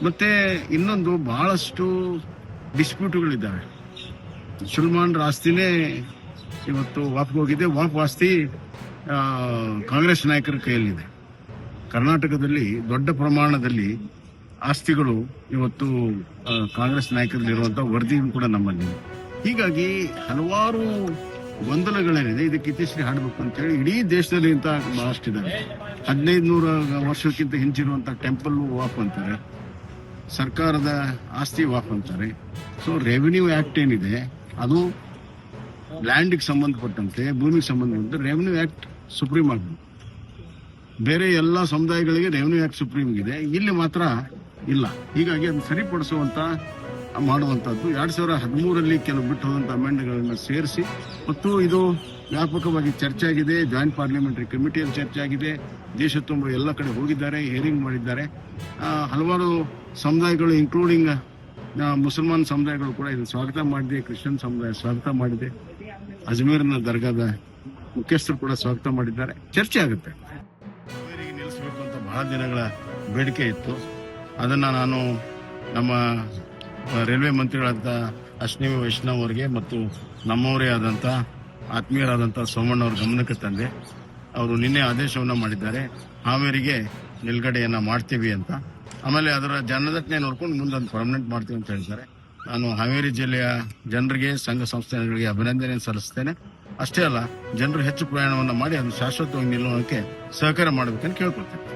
ಮತ್ತೆ ಇನ್ನೊಂದು ಬಹಳಷ್ಟು ಡಿಸ್ಪ್ಯೂಟ್ಗಳಿದ್ದಾವೆ. ಮುಸಲ್ಮಾನರ ಆಸ್ತಿನೇ ಇವತ್ತು ವಾಪಸ್ ಹೋಗಿದೆ. ವಾಪಸ್ ಆಸ್ತಿ ಕಾಂಗ್ರೆಸ್ ನಾಯಕರ ಕೈಯಲ್ಲಿದೆ. ಕರ್ನಾಟಕದಲ್ಲಿ ದೊಡ್ಡ ಪ್ರಮಾಣದಲ್ಲಿ ಆಸ್ತಿಗಳು ಇವತ್ತು ಕಾಂಗ್ರೆಸ್ ನಾಯಕರಲ್ಲಿರುವಂತಹ ವರದಿಯೂ ಕೂಡ ನಮ್ಮಲ್ಲಿ. ಹೀಗಾಗಿ ಹಲವಾರು ಗೊಂದಲಗಳೇನಿದೆ. ಇದಕ್ಕೆ ಇತಿಶ್ರೀ ಹಾಡಬೇಕು ಅಂತ ಹೇಳಿ ಇಡೀ ದೇಶದಲ್ಲಿ ಇಂತ ಬಹಳಷ್ಟಿದ್ದಾರೆ. 1500 ವರ್ಷಕ್ಕಿಂತ ಹಿಂಚಿರುವಂತಹ ಟೆಂಪಲ್ ವಾಪ್ ಅಂತಾರೆ, ಸರ್ಕಾರದ ಆಸ್ತಿ ವಾಪ್ ಅಂತಾರೆ. ಸೊ ರೆವಿನ್ಯೂ ಆಕ್ಟ್ ಏನಿದೆ ಅದು ಲ್ಯಾಂಡ್ಗೆ ಸಂಬಂಧಪಟ್ಟಂತೆ, ಭೂಮಿಗೆ ಸಂಬಂಧಪಟ್ಟಂತೆ ರೆವಿನ್ಯೂ ಆಕ್ಟ್ ಸುಪ್ರೀಂ ಆಗಿದೆ. ಬೇರೆ ಎಲ್ಲ ಸಮುದಾಯಗಳಿಗೆ ರೆವಿನ್ಯೂ ಆಕ್ಟ್ ಸುಪ್ರೀಂ ಇದೆ, ಇಲ್ಲಿ ಮಾತ್ರ ಇಲ್ಲ. ಹೀಗಾಗಿ ಅದನ್ನು ಸರಿಪಡಿಸುವಂತ ಮಾಡುವಂತದ್ದು 2013ರಲ್ಲಿ ಕೆಲವು ಬಿಟ್ಟು ಹೋದಂತ ಅಮೆಂಡ್ಗಳನ್ನು ಸೇರಿಸಿ ಮತ್ತು ಇದು ವ್ಯಾಪಕವಾಗಿ ಚರ್ಚೆ ಆಗಿದೆ. ಜಾಯಿಂಟ್ ಪಾರ್ಲಿಮೆಂಟರಿ ಕಮಿಟಿಯಲ್ಲಿ ಚರ್ಚೆ ಆಗಿದೆ. ದೇಶ ತುಂಬ ಎಲ್ಲ ಕಡೆ ಹೋಗಿದ್ದಾರೆ, ಹಿಯರಿಂಗ್ ಮಾಡಿದ್ದಾರೆ. ಹಲವಾರು ಸಮುದಾಯಗಳು ಇನ್ಕ್ಲೂಡಿಂಗ್ ಮುಸಲ್ಮಾನ್ ಸಮುದಾಯಗಳು ಕೂಡ ಇದನ್ನು ಸ್ವಾಗತ ಮಾಡಿದೆ. ಕ್ರಿಶ್ಚಿಯನ್ ಸಮುದಾಯ ಸ್ವಾಗತ ಮಾಡಿದೆ. ಅಜ್ಮೀರ್ನ ದರ್ಗಾದ ಮುಖ್ಯಸ್ಥರು ಕೂಡ ಸ್ವಾಗತ ಮಾಡಿದ್ದಾರೆ. ಚರ್ಚೆ ಆಗುತ್ತೆ. ನಿಲ್ಲಿಸಬೇಕು ಅಂತ ಬಹಳ ದಿನಗಳ ಬೇಡಿಕೆ ಇತ್ತು. ಅದನ್ನ ನಾನು ನಮ್ಮ ರೈಲ್ವೆ ಮಂತ್ರಿಗಳಾದ ಅಶ್ವಿನಿ ವೈಷ್ಣವ್ ಅವರಿಗೆ ಮತ್ತು ನಮ್ಮವರೇ ಆದಂಥ ಆತ್ಮೀಯರಾದಂಥ ಸೋಮಣ್ಣ ಅವ್ರ ಗಮನಕ್ಕೆ ತಂದೆ. ಅವರು ನಿನ್ನೆ ಆದೇಶವನ್ನು ಮಾಡಿದ್ದಾರೆ, ಹಾವೇರಿಗೆ ನಿಲ್ಗಡೆಯನ್ನು ಮಾಡ್ತೀವಿ ಅಂತ. ಆಮೇಲೆ ಅದರ ಜನದಟ್ಟಣೆ ನೋಡ್ಕೊಂಡು ಮುಂದೆ ಒಂದು ಪರ್ಮನೆಂಟ್ ಮಾಡ್ತೀವಿ ಅಂತ ಹೇಳ್ತಾರೆ. ನಾನು ಹಾವೇರಿ ಜಿಲ್ಲೆಯ ಜನರಿಗೆ, ಸಂಘ ಸಂಸ್ಥೆಗಳಿಗೆ ಅಭಿನಂದನೆ ಸಲ್ಲಿಸ್ತೇನೆ. ಅಷ್ಟೇ ಅಲ್ಲ, ಜನರು ಹೆಚ್ಚು ಪ್ರಯಾಣವನ್ನು ಮಾಡಿ ಅದು ಶಾಶ್ವತವಾಗಿ ನಿಲ್ಲೋಣಕ್ಕೆ ಸಹಕಾರ ಮಾಡಬೇಕಂತ ಕೇಳ್ಕೊಳ್ತೇನೆ.